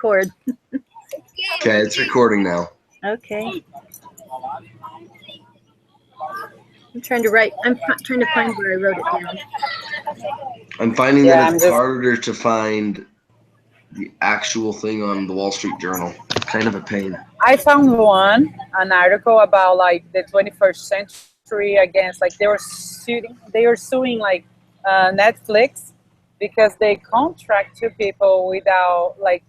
record. Okay, it's recording now. Okay. I'm trying to write. I'm trying to find where I wrote it down. I'm finding that it's harder to find the actual thing on the Wall Street Journal. Kind of a pain. I found an article about like the 21st century against like they were suing like Netflix because they contract two people without like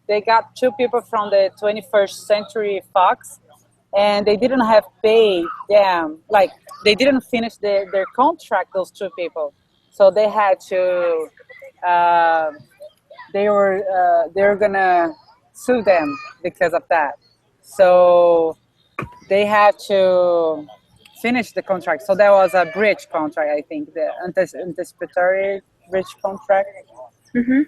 they got two people from the 21st Century Fox and they didn't have paid them, like they didn't finish their contract, those two people, so they had to they were gonna sue them because of that. So they had to finish the contract. So that was a bridge contract, I think, the anticipatory bridge contract. Mm-hmm.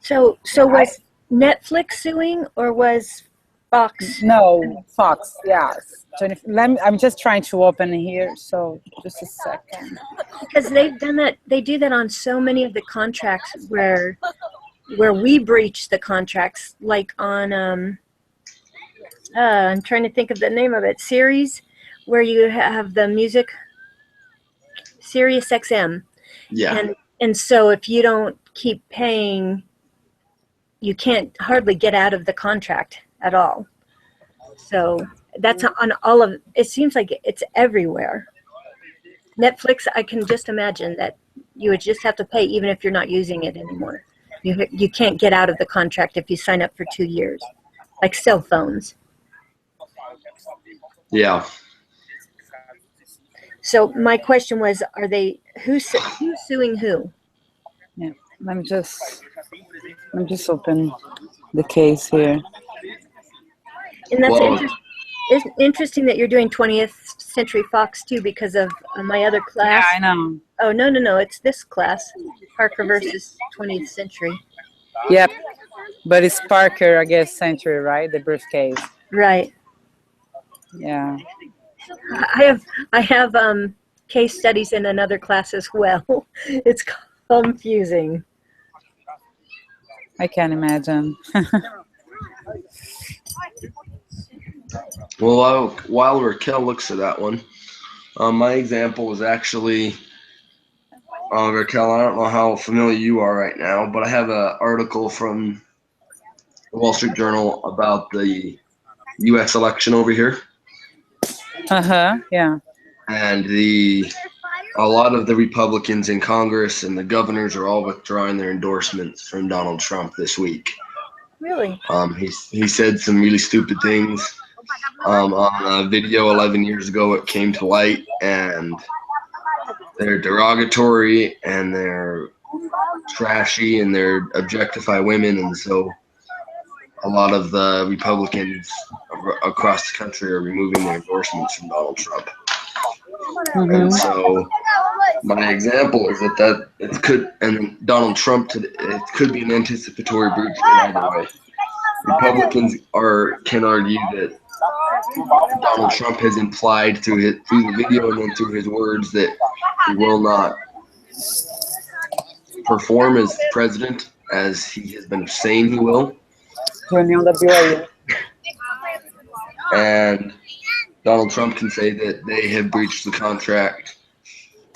So was Netflix suing or was Fox? No, Fox. Yes. I'm just trying to open here. So just a second. Because they've done that. They do that on so many of the contracts where we breach the contracts, like on I'm trying to think of the name of it, series where you have the music, Sirius XM. Yeah. And so if you don't keep paying, you can't hardly get out of the contract at all. So that's on all of, it seems like it's everywhere. Netflix, I can just imagine that you would just have to pay even if you're not using it anymore. You can't get out of the contract if you sign up for 2 years, like cell phones. Yeah. So my question was, who's suing who? Yeah, I'm just open the case here. And that's it's interesting that you're doing 20th Century Fox too, because of my other class. Yeah, I know. Oh, no, it's this class, Parker versus 20th Century. Yep, but it's Parker, I guess, Century, right? The briefcase. Right. Yeah. I have case studies in another class as well. It's confusing. I can imagine. Well, while Raquel looks at that one, my example was actually, Raquel, I don't know how familiar you are right now, but I have an article from the Wall Street Journal about the U.S. election over here. Yeah. And a lot of the Republicans in Congress and the governors are all withdrawing their endorsements from Donald Trump this week. Really? He said some really stupid things on a video 11 years ago. It came to light, and they're derogatory and they're trashy and they're objectify women, and so a lot of the Republicans across the country are removing their endorsements from Donald Trump. Mm-hmm. And so my example is that it could, and Donald Trump, it could be an anticipatory breach in either way. Republicans can argue that Donald Trump has implied through the video and then through his words that he will not perform as president as he has been saying he will. And Donald Trump can say that they have breached the contract,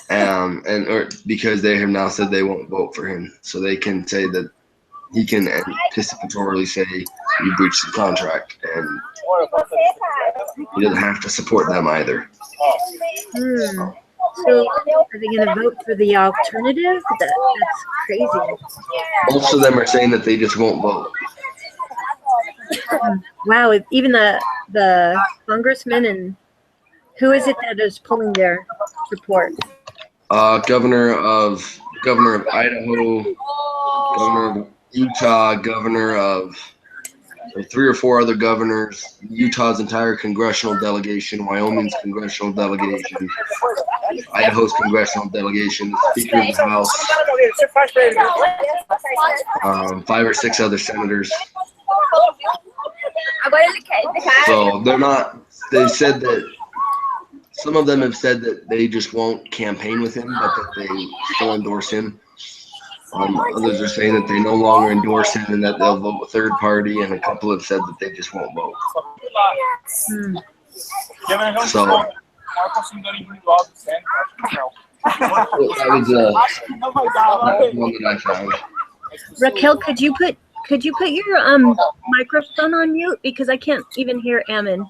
or because they have now said they won't vote for him, so they can say that he can anticipatorily say you breached the contract, and he doesn't have to support them either. So are they going to vote for the alternative? That's crazy. Most of them are saying that they just won't vote. Wow, even the congressman, and who is it that is pulling their support? Governor of Idaho, governor of Utah, governor of 3 or 4 other governors, Utah's entire congressional delegation, Wyoming's congressional delegation, Idaho's congressional delegation, the Speaker of the House, 5 or 6 other senators. So they said that some of them have said that they just won't campaign with him, but that they still endorse him. Others are saying that they no longer endorse it and that they'll vote a third party, and a couple have said that they just won't vote. Hmm. So that was one that I found. Raquel, could you put your microphone on mute because I can't even hear Ammon.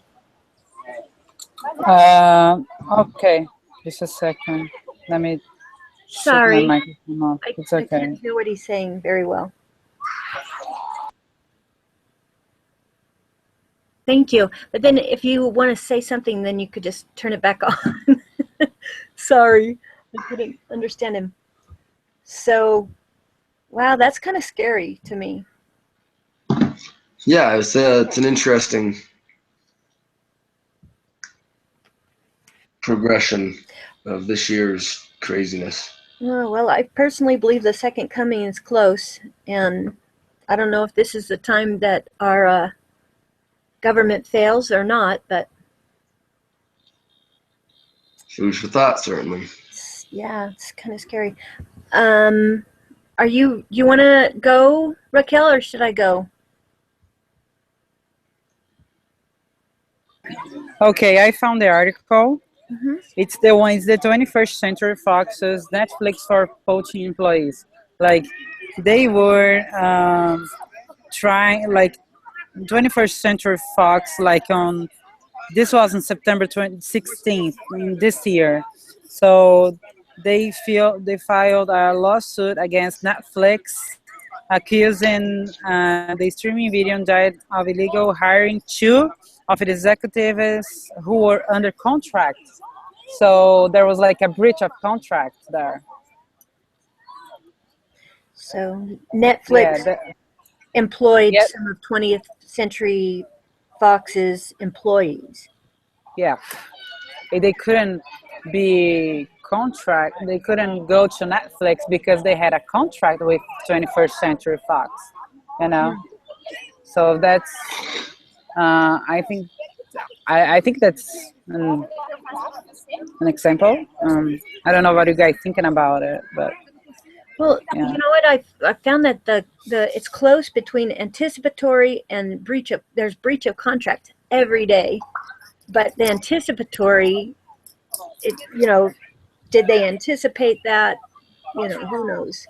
Okay, just a second. Let me shut Sorry. my microphone off. It's I okay. can't hear what he's saying very well. Thank you. But then if you want to say something, then you could just turn it back on. Sorry, I couldn't understand him. So, wow, that's kind of scary to me. Yeah, it's an interesting progression of this year's craziness. Oh, well, I personally believe the second coming is close, and I don't know if this is the time that our government fails or not, but Food for thought, certainly. yeah, it's kind of scary. Are you want to go, Raquel, or should I go? Okay, I found the article. Mm-hmm. It's the 21st Century Fox's Netflix for poaching employees. Like they were trying, like 21st Century Fox, like on this was on September 16th this year. So they filed a lawsuit against Netflix, accusing the streaming video giant of illegal hiring two of its executives who were under contract. So there was like a breach of contract there. So Netflix employed some of 20th Century Fox's employees. Yeah, they couldn't be contract. They couldn't go to Netflix because they had a contract with 21st Century Fox. You know, so that's. I think that's an example. I don't know what you guys thinking about it, but. Well, yeah. You know what? I found that the it's close between anticipatory and there's breach of contract every day, but the anticipatory, did they anticipate that? Who knows?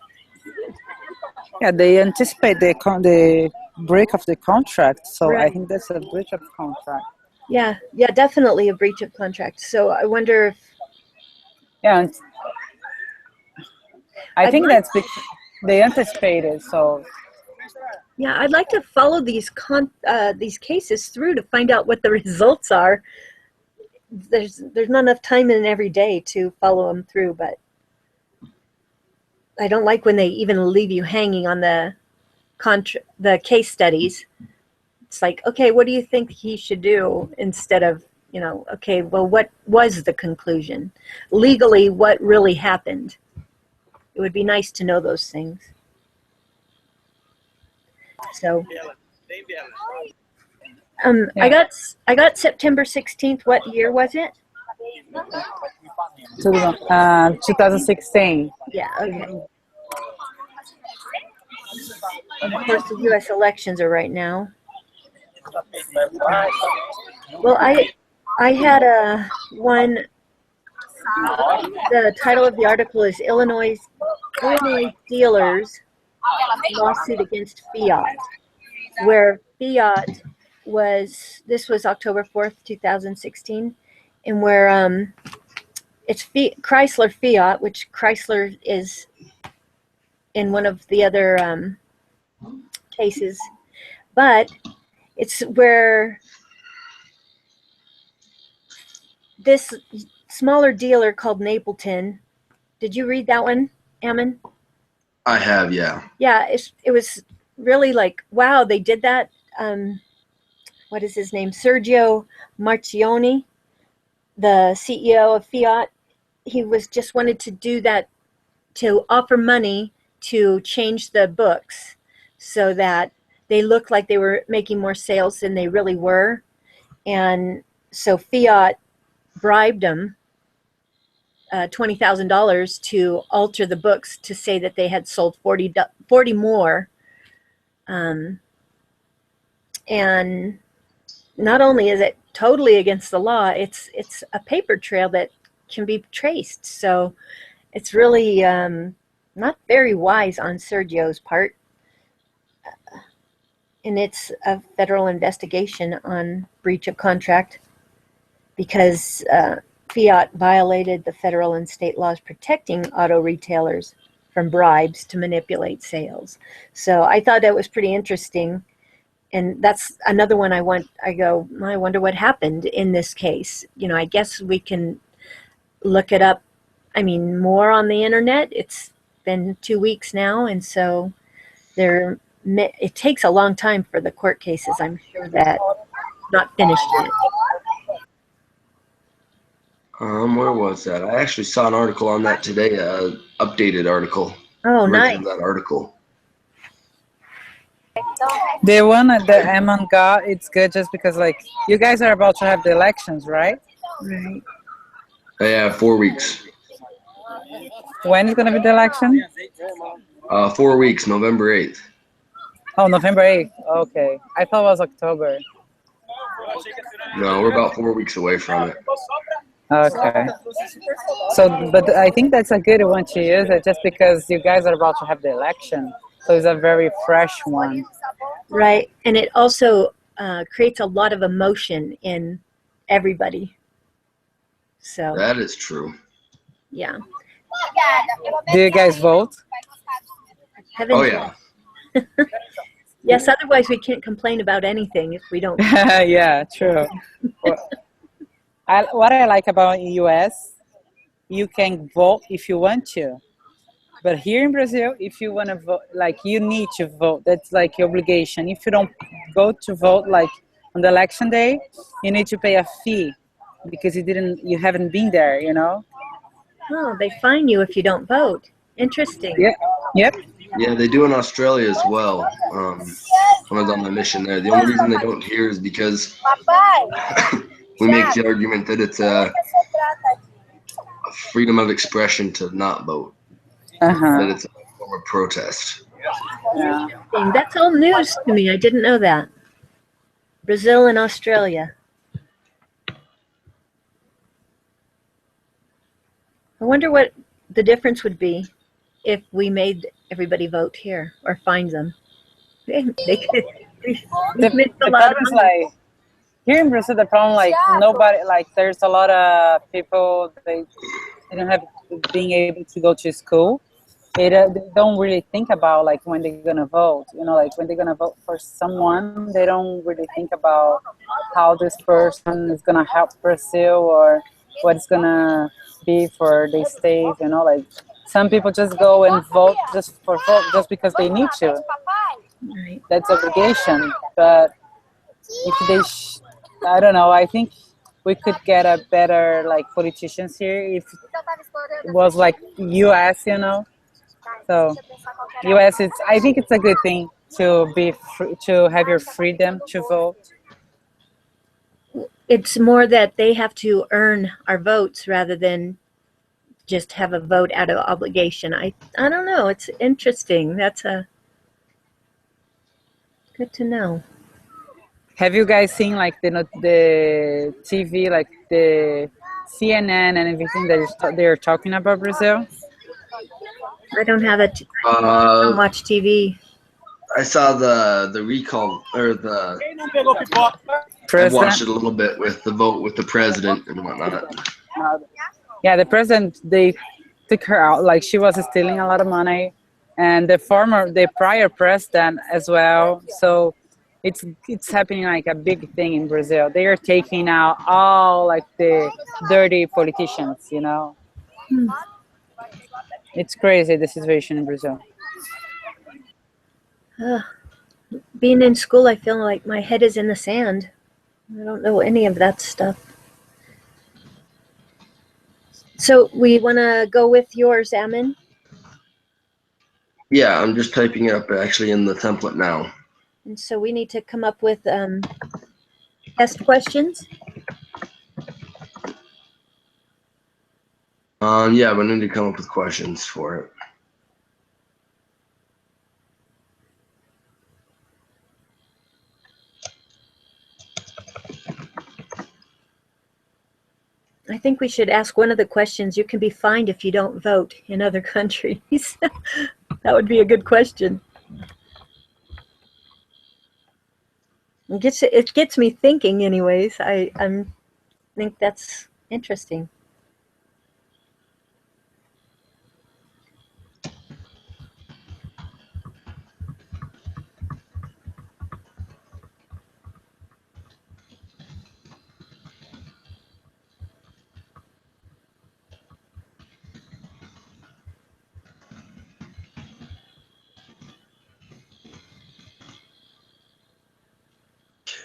Yeah, they anticipate the break of the contract, so Right. I think that's a breach of contract. Yeah, definitely a breach of contract. So I wonder if. Yeah, I think that's because they anticipated. So. Yeah, I'd like to follow these cases through to find out what the results are. There's not enough time in every day to follow them through, but I don't like when they even leave you hanging on the case studies. It's like, okay, what do you think he should do, instead of, okay, well, what was the conclusion? Legally, what really happened? It would be nice to know those things. So, yeah. I got September 16th. What year was it? 2016. Yeah, okay. And of course, the U.S. elections are right now. Well, I had one. The title of the article is Illinois dealers lawsuit against Fiat, where Fiat this was October 4th, 2016, and where it's Chrysler Fiat, which Chrysler is in one of the other cases, but it's where this smaller dealer called Napleton. Did you read that one, Ammon? I have, yeah. Yeah, it was really like, wow, they did that. What is his name? Sergio Marchionne, the CEO of Fiat. He just wanted to do that, to offer money to change the books so that they looked like they were making more sales than they really were. And so Fiat bribed them $20,000 to alter the books to say that they had sold 40 more. And not only is it totally against the law, it's a paper trail that can be traced. So it's really not very wise on Sergio's part. And it's a federal investigation on breach of contract because Fiat violated the federal and state laws protecting auto retailers from bribes to manipulate sales. So I thought that was pretty interesting. And that's another one I wonder what happened in this case. You know, I guess we can look it up, more on the internet. It's been 2 weeks now, and so it takes a long time for the court cases. I'm sure that not finished yet. Where was that? I actually saw an article on that today, updated article. Oh, nice. That article. The one that Eamon got, it's good just because, like, you guys are about to have the elections, right? Right. Yeah, 4 weeks. When is going to be the election? 4 weeks, November 8th. Oh, November 8th. Okay. I thought it was October. No, we're about 4 weeks away from it. Okay. So, but I think that's a good one to use it just because you guys are about to have the election. So it's a very fresh one. Right. And it also creates a lot of emotion in everybody. So That is true. yeah. Do you guys vote? Oh, yeah. Yes, otherwise we can't complain about anything if we don't. Yeah, true. What I like about US, you can vote if you want to. But here in Brazil, if you want to vote, like, you need to vote. That's like your obligation. If you don't go to vote, like on the election day, you need to pay a fee because you haven't been there, you know? Oh, they fine you if you don't vote. Interesting. Yep. Yeah, they do in Australia as well. When I was on my mission there, the only reason they don't here is because we make the argument that it's a freedom of expression to not vote. That it's a form of protest. Yeah. That's all news to me. I didn't know that. Brazil and Australia. I wonder what the difference would be if we made everybody vote here or fined them. They could. The problem is, like, here in Brazil, the problem, like, nobody, like, there's a lot of people, they don't have being able to go to school. They don't really think about, like, when they're gonna vote. You know, like, when they're gonna vote for someone, they don't really think about how this person is gonna help Brazil or what it's gonna be for the state. You know, like, some people just go and vote just because they need to. Right. That's obligation. But if I don't know. I think we could get a better, like, politicians here if it was like US, you know. So US, I think it's a good thing to be to have your freedom to vote. It's more that they have to earn our votes rather than just have a vote out of obligation. I don't know. It's interesting. That's good to know. Have you guys seen, like, the TV, like the CNN and everything that they're talking about Brazil? I don't have I don't watch TV. I saw the recall or the. I watched it a little bit with the vote with the president and whatnot. Yeah, the president, they took her out. Like, she was stealing a lot of money, and the prior president as well. So it's happening like a big thing in Brazil. They are taking out all, like, the dirty politicians, you know. It's crazy, the situation in Brazil. Being in school, I feel like my head is in the sand. I don't know any of that stuff. So we want to go with yours, Ammon? Yeah, I'm just typing it up actually in the template now. And so we need to come up with test questions. Yeah, but I need to come up with questions for it. I think we should ask one of the questions. You can be fined if you don't vote in other countries. That would be a good question. It gets me thinking anyways. I think that's interesting.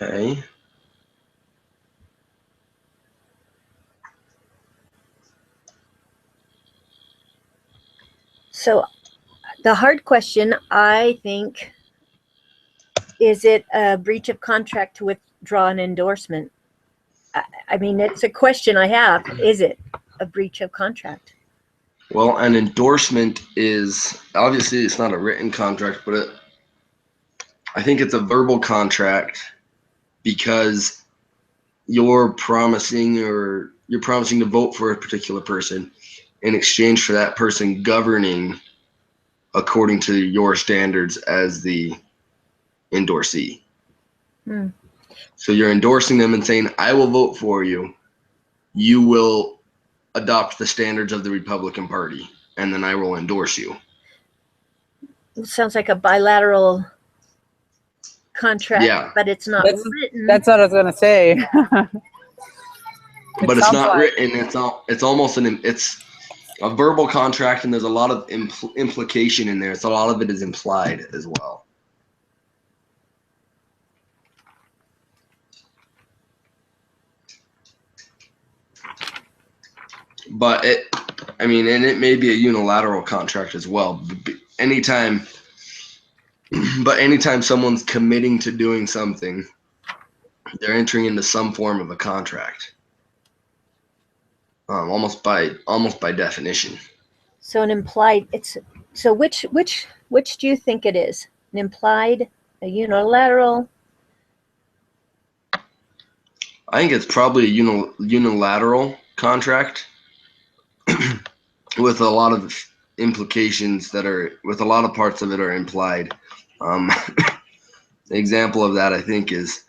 Okay. So the hard question, I think, is it a breach of contract to withdraw an endorsement? I mean, it's a question I have. Is it a breach of contract? Well, an endorsement is obviously it's not a written contract, but I think it's a verbal contract because you're promising to vote for a particular person in exchange for that person governing according to your standards as the endorsee. Hmm. So you're endorsing them and saying, I will vote for you. You will adopt the standards of the Republican Party, and then I will endorse you. It sounds like a bilateral contract, Yeah. but it's not written. That's what I was gonna say. But it's not like written. It's almost it's a verbal contract, and there's a lot of implication in there. So a lot of it is implied as well. But and it may be a unilateral contract as well. Anytime someone's committing to doing something, they're entering into some form of a contract. Almost by definition. So an implied. So which do you think it is? An implied, a unilateral? I think it's probably a unilateral contract with a lot of implications with a lot of parts of it are implied. The example of that I think is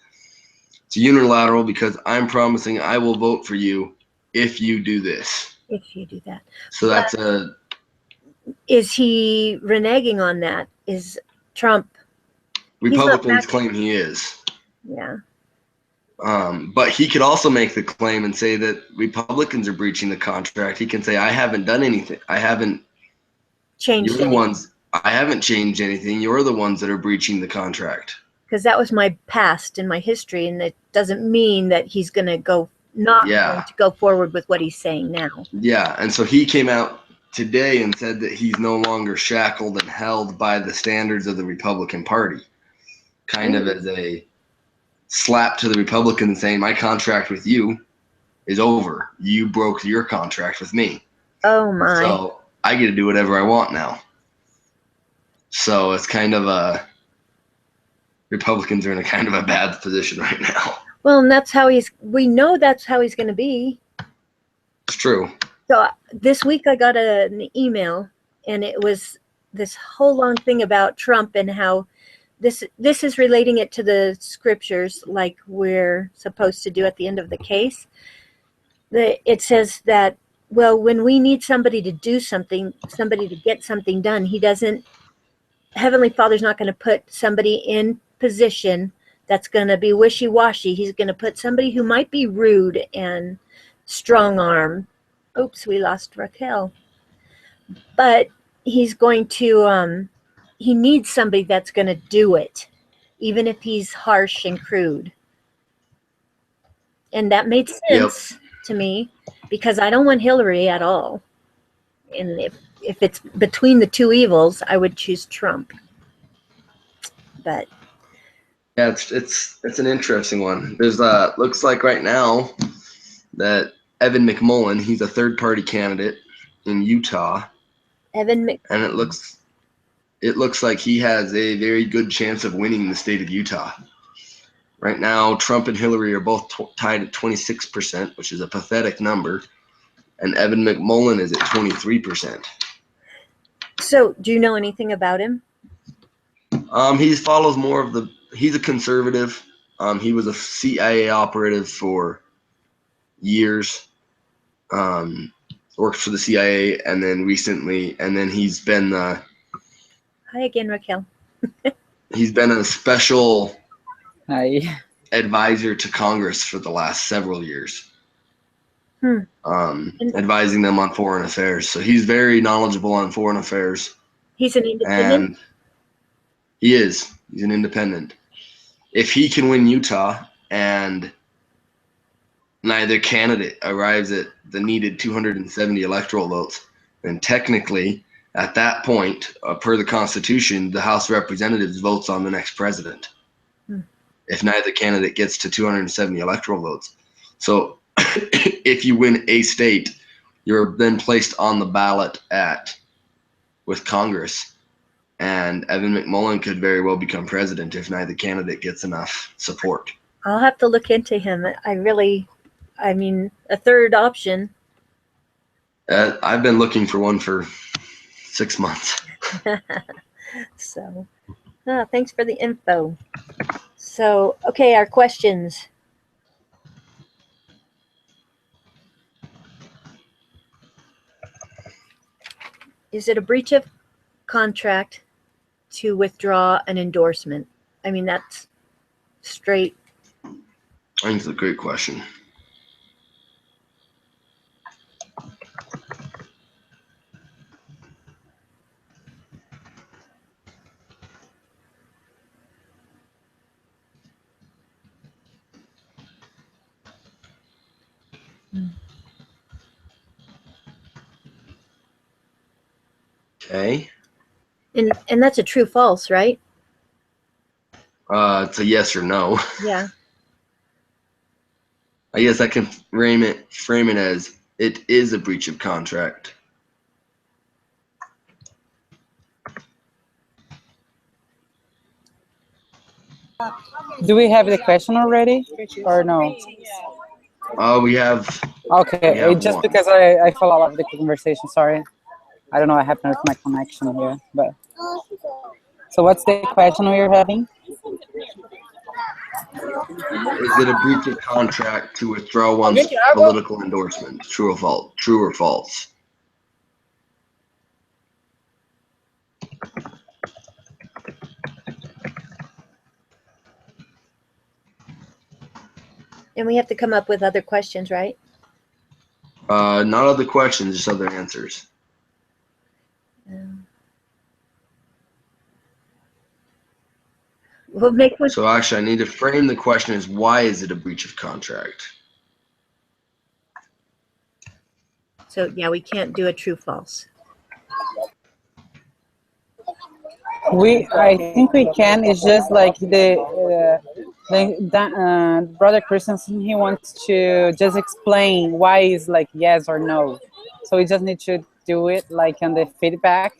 it's unilateral because I'm promising I will vote for you if you do this. If you do that. So that's a. Is he reneging on that? Is Trump? Republicans claim he is. Yeah. But he could also make the claim and say that Republicans are breaching the contract. He can say, I haven't done anything. I haven't changed You're the ones. I haven't changed anything. You're the ones that are breaching the contract. Because that was my past and my history, and it doesn't mean that he's going to going to go forward with what he's saying now. Yeah, and so he came out today and said that he's no longer shackled and held by the standards of the Republican Party, kind of as a slap to the Republicans saying, my contract with you is over. You broke your contract with me. Oh, my. So I get to do whatever I want now. So it's kind of Republicans are in a kind of a bad position right now. Well, and we know that's how he's going to be. It's true. So this week I got an email, and it was this whole long thing about Trump and how this is relating it to the scriptures, like we're supposed to do at the end of the case. It says that, well, when we need somebody to do something, somebody to get something done, Heavenly Father's not going to put somebody in position that's going to be wishy-washy. He's going to put somebody who might be rude and strong-arm. Oops, we lost Raquel. But he's going to, he needs somebody that's going to do it, even if he's harsh and crude. And that made sense to me, because I don't want Hillary at all. And if it's between the two evils, I would choose Trump. But yeah, it's an interesting one. There's looks like right now that Evan McMullin, he's a third party candidate. in Utah, Evan Mc, and it looks like he has a very good chance of winning the state of Utah. Right now, Trump and Hillary are both tied at 26%, which is a pathetic number, and Evan McMullin is at 23%. so do you know anything about him? He follows more of the. He's a conservative. He was a CIA operative for years. Worked for the CIA, and then recently, and then he's been Hi again, Raquel. he's been a special Hi. advisor to Congress for the last several years. Hmm. Advising them on foreign affairs. So he's very knowledgeable on foreign affairs, He's an independent. and he's an independent. If he can win Utah and neither candidate arrives at the needed 270 electoral votes, then technically, at that point, per the Constitution, the House of Representatives votes on the next president. If neither candidate gets to 270 electoral votes. So if you win a state, you're then placed on the ballot with Congress, and Evan McMullin could very well become president if neither candidate gets enough support. I'll have to look into him. I mean, a third option. I've been looking for one for 6 months. So, thanks for the info. So, okay, our questions. Is it a breach of contract to withdraw an endorsement? I mean, that's straight. I think it's a great question. Okay. And that's a true false, right? It's a yes or no. Yeah. I guess I can frame it as it is a breach of contract. Do we have the question already or no? We have. Okay, Yeah, just one. because I fell out of the conversation. Sorry, I don't know what happened with my connection here. But so, what's the question we are having? Is it a breach of contract to withdraw one's political endorsement? True or false? True or false? And we have to come up with other questions, right? Not other questions, just other answers. We'll make one. So actually, I need to frame the question as why is it a breach of contract? So yeah, we can't do a true false. I think we can. It's just like brother Christensen. He wants to just explain why is like yes or no. So we just need to do it like on the feedback,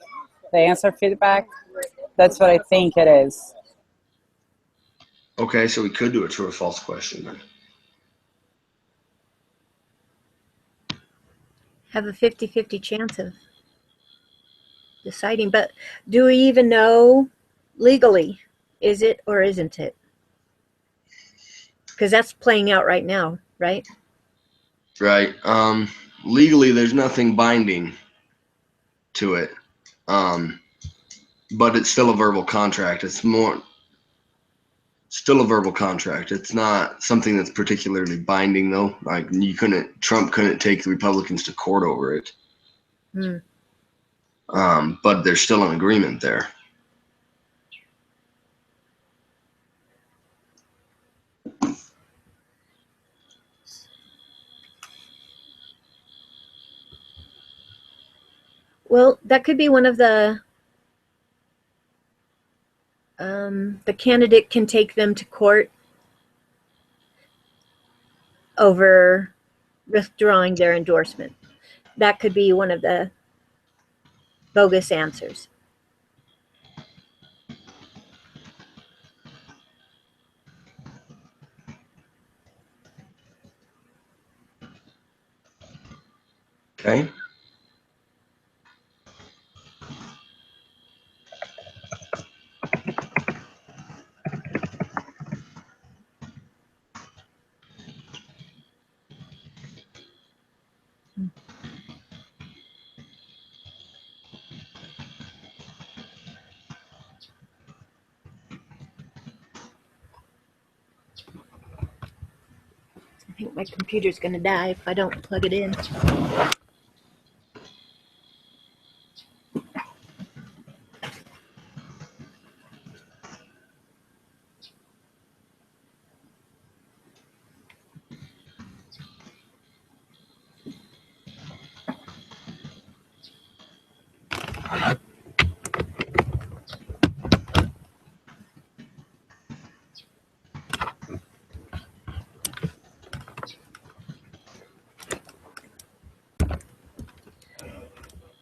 the answer feedback. That's what I think it is. Okay, so we could do a true or false question then. Have a 50-50 chance of deciding, but do we even know legally, is it or isn't it? Because that's playing out right now, right? Right. Legally, there's nothing binding to it, but it's still a verbal contract. It's still a verbal contract. It's not something that's particularly binding, though. Like Trump couldn't take the Republicans to court over it. But there's still an agreement there. Well, that could be one of the candidate can take them to court over withdrawing their endorsement. that could be one of the bogus answers. Okay. I think my computer's going to die if I don't plug it in.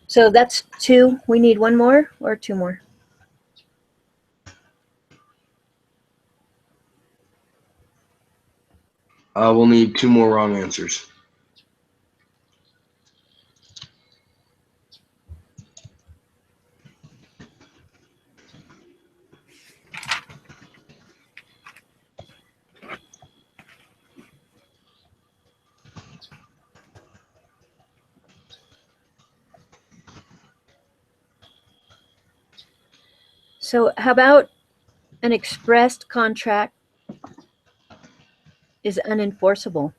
So that's 2. We need 1 more or 2 more? We'll need 2 more wrong answers. So how about an expressed contract is unenforceable?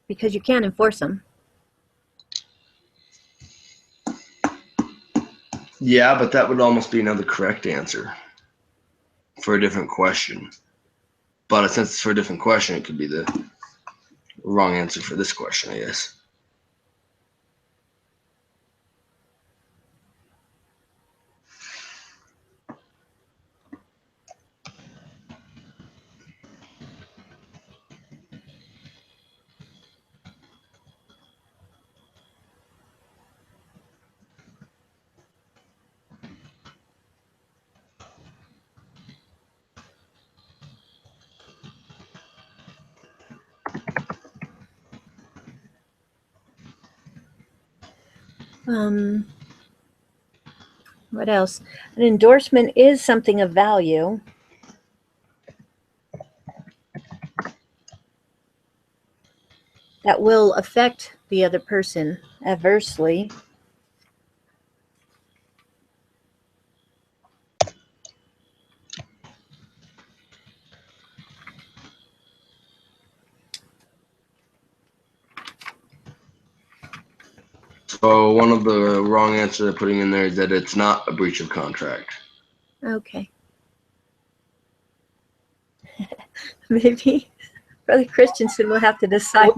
Because you can't enforce them. Yeah, but that would almost be another correct answer for a different question. But since it's for a different question, it could be the wrong answer for this question, I guess. What else? An endorsement is something of value. That will affect the other person adversely. So one of the wrong answers they're putting in there is that it's not a breach of contract. Okay. Maybe Brother Christensen will have to decide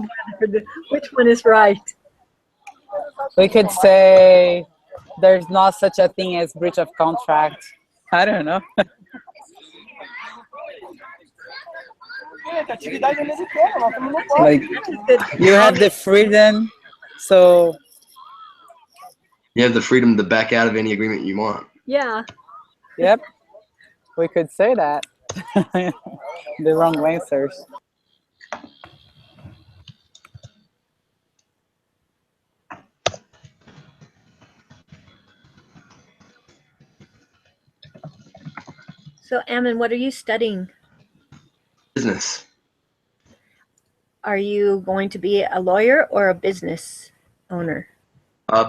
which one is right. We could say there's not such a thing as breach of contract. I don't know. Like, you have the freedom, so You have the freedom to back out of any agreement you want. Yeah. yep, we could say that. The wrong answers. So, Ammon, what are you studying? Business. Are you going to be a lawyer or a business owner?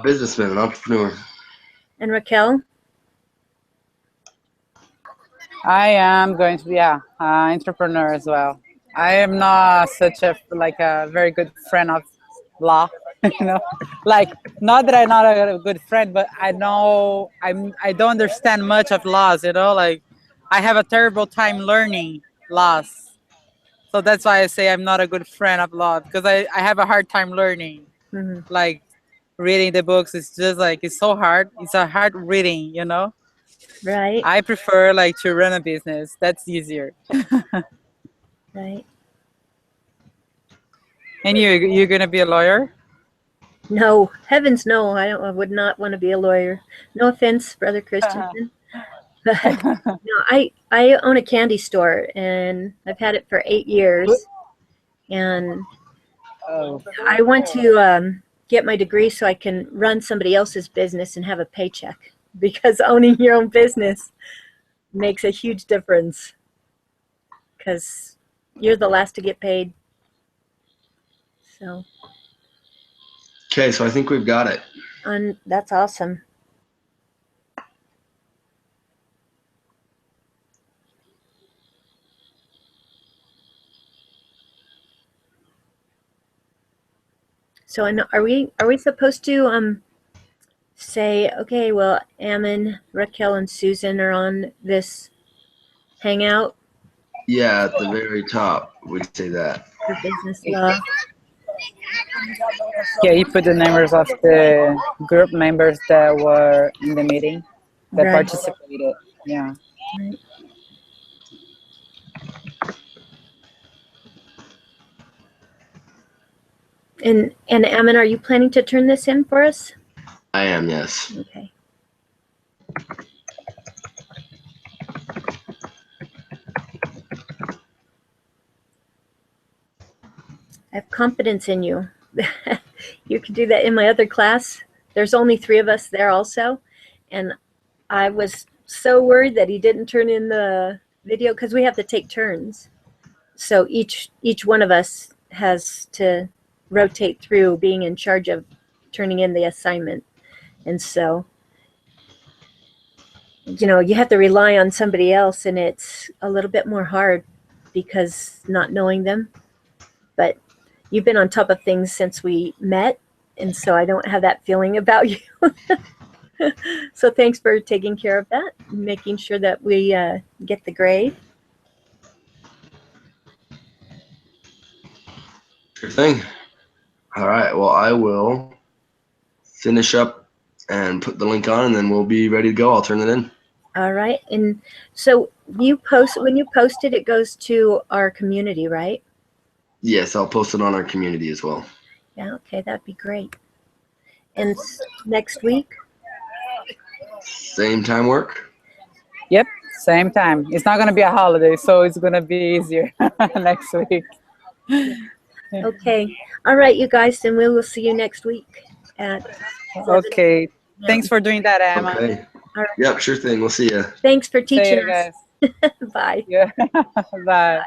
Businessman, an entrepreneur. And Raquel? I am going to be entrepreneur as well. I am not such a very good friend of law, you know. Like, not that I'm not a good friend, but I know I don't understand much of laws, you know. Like, I have a terrible time learning laws, so that's why I say I'm not a good friend of law, because I have a hard time learning. Mm-hmm. Like, reading the books is just like, it's so hard. It's a hard reading, you know. Right. I prefer like to run a business. That's easier. Right. And you're gonna be a lawyer? No, heavens no. I would not want to be a lawyer. No offense, Brother Christensen. But no, I own a candy store and I've had it for 8 years. And Oh, I want to get my degree so I can run somebody else's business and have a paycheck because owning your own business makes a huge difference because you're the last to get paid. So, Okay, so I think we've got it. and that's awesome. So, are we supposed to say, okay, well, Ammon, Raquel, and Susan are on this hangout Yeah, at the very top, we'd say that. for business law? yeah, you put the numbers of the group members that were in the meeting that Right. participated. Yeah. Right. And Ammon, are you planning to turn this in for us? I am, yes. Okay. I have confidence in you. You could do that in my other class. There's only 3 of us there also. And I was so worried that he didn't turn in the video because we have to take turns. So each one of us has to rotate through being in charge of turning in the assignment. And so, you know, you have to rely on somebody else and it's a little bit more hard because not knowing them. But you've been on top of things since we met, and so I don't have that feeling about you. So thanks for taking care of that, making sure that we get the grade. Sure thing. All right, well, I will finish up and put the link on, and then we'll be ready to go. I'll turn it in. All right, and so when you post it goes to our community, right? Yes, I'll post it on our community as well. Yeah, okay, that'd be great. And next week? Same time work? Yep. Same time. It's not going to be a holiday, so it's going to be easier next week. Okay. All right, you guys, then we will see you next week at 7. Okay. Thanks for doing that, Emma. Okay. All right. Yep, sure thing. We'll see you. Thanks for See teaching you us. guys. Bye. Yeah. Bye.